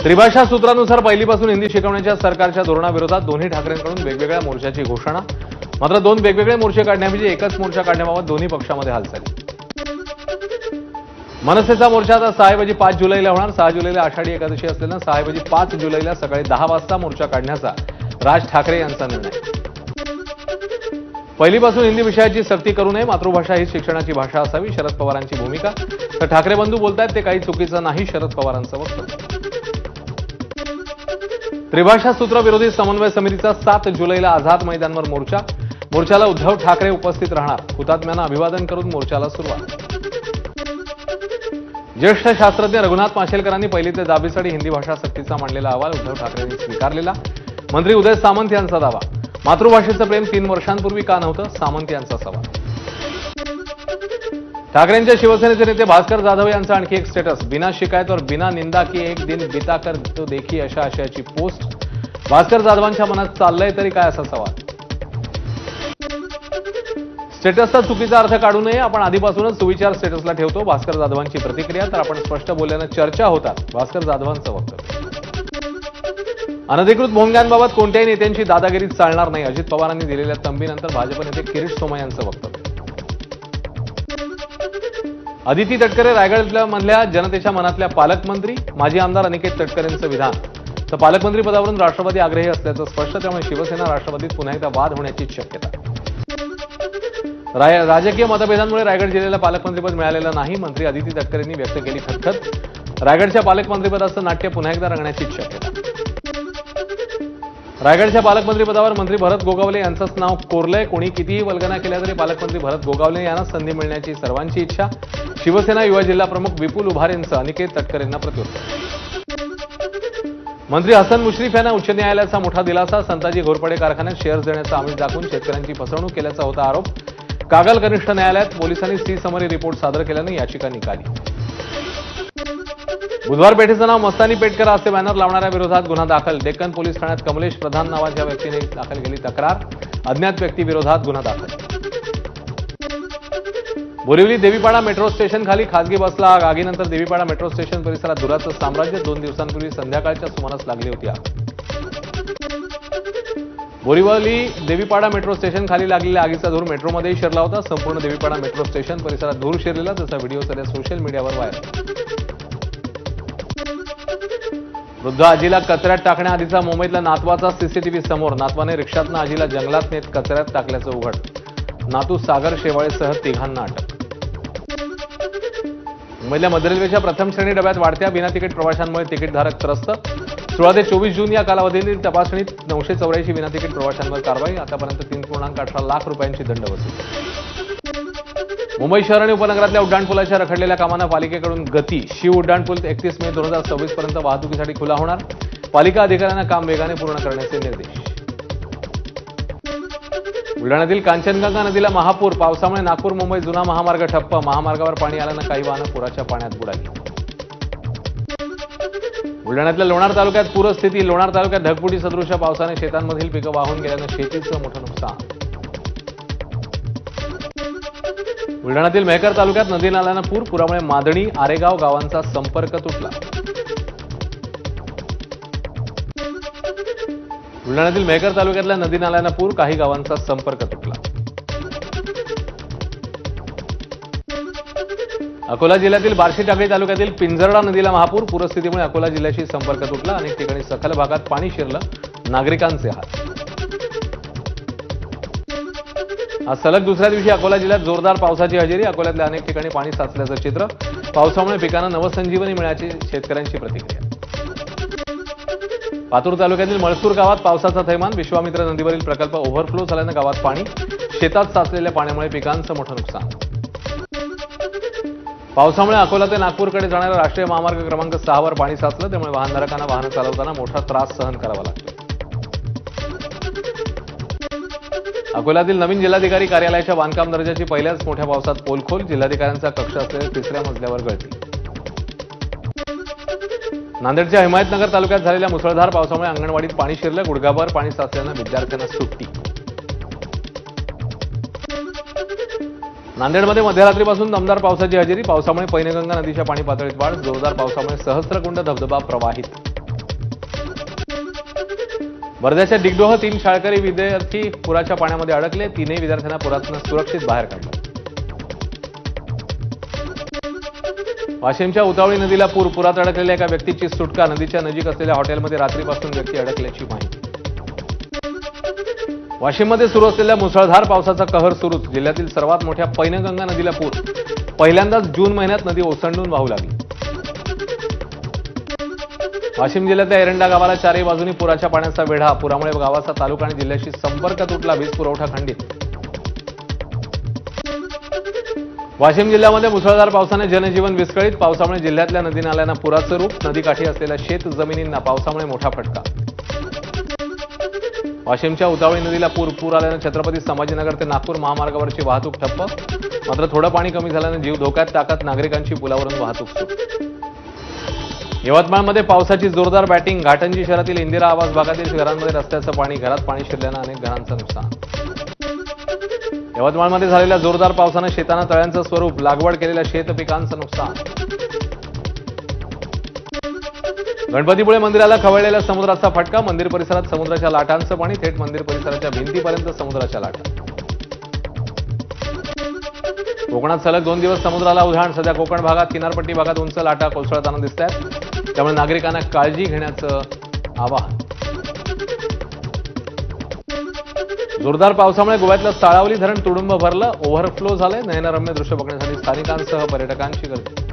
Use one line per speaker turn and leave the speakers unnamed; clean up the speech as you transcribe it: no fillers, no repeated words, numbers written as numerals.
त्रिभाषा सूत्रानुसार पहिलीपासून हिंदी शिकवण्याच्या सरकारच्या धोरणाविरोधात दोन्ही ठाकरेंकडून वेगवेगळ्या मोर्चाची घोषणा. मात्र दोन वेगवेगळे मोर्चे काढण्याऐवजी एकच मोर्चा काढण्याबाबत दोन्ही पक्षामध्ये हालचाली. मनसेचा मोर्चा आता 6:05 जुलैला होणार. 6 जुलैला आषाढी एकादशी असल्यानं 6:05 जुलैला सकाळी 10 वाजता मोर्चा काढण्याचा राज ठाकरे यांचा निर्णय. पहिलीपासून हिंदी विषयाची सक्ती करू नये, मातृभाषा ही शिक्षणाची भाषा असावी, शरद पवारांची भूमिका. तर ठाकरे बंधू बोलतायत ते काही चुकीचं नाही, शरद पवारांचं वक्तव्य. त्रिभाषा सूत्र विरोधी समन्वय समितीचा 7 जुलैला आझाद मैदानवर मोर्चा. मोर्चाला उद्धव ठाकरे उपस्थित राहणार. हुतात्म्यांना अभिवादन करून मोर्चाला सुरुवात. ज्येष्ठ शास्त्रज्ञ रघुनाथ माशेलकरांनी पहिली ते 10वी हिंदी भाषा सक्तीचा मांडलेला अहवाल उद्धव ठाकरेंनी स्वीकारलेला. मंत्री उदय सामंत यांचा दावा. मातृभाषेचं प्रेम 3 वर्षांपूर्वी का नव्हतं, सामंत यांचा सवाल. ठाकरेंच्या शिवसेनेचे नेते भास्कर जाधव यांचा आणखी एक स्टेटस. बिना शिकायत और बिना निंदा की एक दिन बिता कर तो देखी अशा आशयाची पोस्ट. भास्कर जाधवांच्या मनात चाललंय तरी काय असा सवाल. स्टेटसचा चुकीचा अर्थ काढू नये, आपण आधीपासूनच सुविचार स्टेटसला ठेवतो. भास्कर जाधवांची प्रतिक्रिया. तर आपण स्पष्ट बोलल्यानं चर्चा होतात, भास्कर जाधवांचं वक्तव्य. अनधिकृत भोंग्यांबाबत कोणत्याही नेत्यांची दादागिरी चालणार नाही, अजित पवारांनी दिलेल्या तंबीनंतर भाजप नेते किरीट सोमय्या यांचं वक्तव्य. अदिती तटकरे रायगडमधल्या जनतेच्या मनातल्या पालकमंत्री. माजी आमदार अनिकेत तटकरेंचं विधान. तर पालकमंत्री पदावरून राष्ट्रवादी आग्रही असल्याचं स्पष्ट. त्यामुळे शिवसेना राष्ट्रवादीत पुन्हा एकदा वाद होण्याची शक्यता. राजकीय मतभेदांमुळे रायगड जिल्ह्याला पालकमंत्रीपद मिळालेलं नाही, मंत्री अदिती तटकरेंनी व्यक्त केली खतखत. रायगडच्या पालकमंत्रीपदाचं नाट्य पुन्हा एकदा रंगण्याची शक्यता. रायगडच्या पालकमंत्रीपदावर मंत्री भरत गोगावले यांचंच नाव कोरलंय. कोणी कितीही वल्गना केल्या तरी पालकमंत्री भरत गोगावले यांना संधी मिळण्याची सर्वांची इच्छा. शिवसेना युवा जिल्हा प्रमुख विपुल उभारेंचं अनिकेत तटकरेंना प्रत्युत्तर. मंत्री हसन मुश्रीफ यांना उच्च न्यायालयाचा मोठा दिलासा. संताजी घोरपडे कारखान्यात शेअर्स देण्याचं आमिष दाखवून शेतकऱ्यांची फसवणूक केल्याचा होता आरोप. कागल कनिष्ठ न्यायालयात पोलिसांनी सी समरी रिपोर्ट सादर केल्यानं याचिका निकाली. बुधवार पेठेचं नाव मस्तानी पेठकर असे बॅनर लावणाऱ्या विरोधात गुन्हा दाखल. डेक्कन पोलीस ठाण्यात कमलेश प्रधान नावाच्या व्यक्तीने दाखल केली तक्रार. अज्ञात व्यक्तीविरोधात गुन्हा दाखल. बोरिवली देवीपाडा मेट्रो स्टेशन खाली खासगी बसला आग. आगीनंतर देवीपाडा मेट्रो स्टेशन परिसरात धुराचं साम्राज्य. 2 दिवसांपूर्वी संध्याकाळच्या सुमारास लागली होती आग. बोरिवली देवीपाडा मेट्रो स्टेशन खाली लागलेल्या आगीचा धूर मेट्रोमध्येही शिरला होता. संपूर्ण देवीपाडा मेट्रो स्टेशन परिसरात धूर शिरलेला, त्याचा व्हिडिओ सध्या सोशल मीडियावर व्हायरल. वृद्ध आजीला कचऱ्यात टाकण्याआधीचा मुंबईतल्या नातवाचा सीसीटीव्ही समोर. नातवाने रिक्षातनं आजीला जंगलात नेत कचऱ्यात टाकल्याचं उघड. नातू सागर शेवाळेसह 3घांना अटक. मुंबईतल्या मध्य रेल्वेच्या प्रथम श्रेणी डब्यात वाढत्या बिना तिकीट प्रवाशांमुळे तिकीटधारक त्रस्त. 16 ते 24 जून या कालावधीतील तपासणीत 984 विना तिकीट प्रवाशांवर कारवाई. आतापर्यंत 3.18 लाख रुपयांची दंड वसूल. मुंबई शहर आणि उपनगरातल्या उड्डाणपुलाच्या रखडलेल्या कामांना पालिकेकडून गती. शिव उड्डाणपूल 31 मे 2026 पर्यंत वाहतुकीसाठी खुला होणार. पालिका अधिकाऱ्यांना काम वेगाने पूर्ण करण्याचे निर्देश. बुलढाण्यातील कांचनगंगा नदीला महापूर. पावसामुळे नागपूर मुंबई जुना महामार्ग ठप्प. महामार्गावर पाणी आल्यानं काही वाहनं पुराच्या पाण्यात बुडाली. बुलढाण्यातल्या लोणार तालुक्यात पूरस्थिती. लोणार तालुक्यात ढगफुटी सदृश पावसाने शेतांमधील पिकं वाहून गेल्यानं शेतीचं मोठं नुकसान. बुलढाण्यातील मेहकर तालुक्यात नदी नाल्यांना पूर. पुरामुळे मादणी आरेगाव गावांचा संपर्क तुटला. बुलढाण्यातील मेहकर तालुक्यातल्या नदी नाल्यांना पूर. काही गावांचा संपर्क तुटला. अकोला जिल्ह्यातील बार्शी टाकळी तालुक्यातील पिंजरडा नदीला महापूर. पूरस्थितीमुळे अकोला जिल्ह्याशी संपर्क तुटला. अनेक ठिकाणी सखल भागात पाणी शिरलं. नागरिकांचे हाल. आज सलग दुसऱ्या दिवशी अकोला जिल्ह्यात जोरदार पावसाची हजेरी. अकोल्यातल्या अनेक ठिकाणी पाणी साचल्याचं चित्र. पावसामुळे पिकांना नवसंजीवनी मिळाल्याची शेतकऱ्यांची प्रतिक्रिया. पातूर तालुक्यातील मळसूर गावात पावसाचा थैमान. विश्वामित्र नदीवरील प्रकल्प ओव्हरफ्लो झाल्यानं गावात पाणी. शेतात साचलेल्या पाण्यामुळे पिकांचं मोठं नुकसान. पावसामुळे अकोला ते नागपूरकडे जाणाऱ्या राष्ट्रीय महामार्ग क्रमांक 6 वर पाणी साचलं. त्यामुळे वाहनधारकांना वाहनं चालवताना मोठा त्रास सहन करावा लागतो. अकोल्यातील नवीन जिल्हाधिकारी कार्यालयाच्या बांधकाम दर्जाची पहिल्याच मोठ्या पावसात पोलखोल. जिल्हाधिकाऱ्यांचा कक्ष असलेल्या 3ऱ्या मजल्यावर गळती. नांदेडच्या हिमायतनगर तालुक्यात झालेल्या मुसळधार पावसामुळे अंगणवाडीत पाणी शिरलं. गुडघाभर पाणी साचल्यानं विद्यार्थ्यांना सुट्टी. नांदेडमध्ये मध्यरात्रीपासून दमदार पावसाची हजेरी. पावसामुळे पैनगंगा नदीच्या पाणी पातळीत वाढ. जोरदार पावसामुळे सहस्त्रकुंड धबधबा प्रवाहित. वर्ध्याच्या डिगडोह 3 शाळकरी विद्यार्थी पुराच्या पाण्यामध्ये अडकले. 3ही विद्यार्थ्यांना पुरातून सुरक्षित बाहेर काढलं. वाशिमच्या उतावळी नदीला पुरात अडकलेल्या एका व्यक्तीची सुटका. नदीच्या नजीक असलेल्या हॉटेलमध्ये रात्रीपासून व्यक्ती अडकल्याची माहिती. वाशिममध्ये सुरू असलेल्या मुसळधार पावसाचा कहर सुरूच. जिल्ह्यातील सर्वात मोठ्या पैनगंगा नदीला पूर. पहिल्यांदाच जून महिन्यात नदी ओसंडून वाहू लागली. वाशिम जिल्ह्यातल्या एरंडा गावाला चारही बाजूनी पुराच्या पाण्याचा वेढा. पुरामुळे गावाचा तालुका आणि जिल्ह्याशी संपर्क तुटला. वीज पुरवठा खंडित. वाशिम जिल्ह्यामध्ये मुसळधार पावसाने जनजीवन विस्कळीत. पावसामुळे जिल्ह्यातल्या नदी नाल्यांना पुराचं रूप. नदीकाठी असलेल्या शेत जमिनींना पावसामुळे मोठा फटका. वाशिमच्या उतावळी नदीला पूर आल्यानं छत्रपती संभाजीनगर ते नागपूर महामार्गावरची वाहतूक ठप्प. मात्र थोडं पाणी कमी झाल्यानं जीव धोक्यात टाकत नागरिकांची पुलावरून वाहतूक सुरू. यवतमाळमध्ये पावसाची जोरदार बॅटिंग. घाटंजी शहरातील इंदिरा आवास भागातील घरांमध्ये रस्त्याचं पाणी. घरात पाणी शिरल्यानं अनेक घरांचं नुकसान. यवतमाळमध्ये झालेल्या जोरदार पावसानं शेतांना तळ्यांचं स्वरूप. लागवड केलेल्या शेत पिकांचं नुकसान. गणपतीपुळे मंदिराला खवळलेल्या समुद्राचा फटका. मंदिर परिसरात समुद्राच्या लाटांचं पाणी. थेट मंदिर परिसराच्या भिंतीपर्यंत समुद्राच्या लाटा. कोकणात सलग 2 दिवस समुद्राला उधाण. सध्या कोकण भागात किनारपट्टी भागात उंच लाटा कोसळताना दिसत आहेत. त्यामुळे नागरिकांना काळजी घेण्याचं आवाहन. जोरदार पावसामुळे गोव्यातलं साळावली धरण तुडुंब भरलं. ओव्हरफ्लो झालंय. नयनरम्य दृश्य बघण्यासाठी स्थानिकांसह पर्यटकांची गर्दी.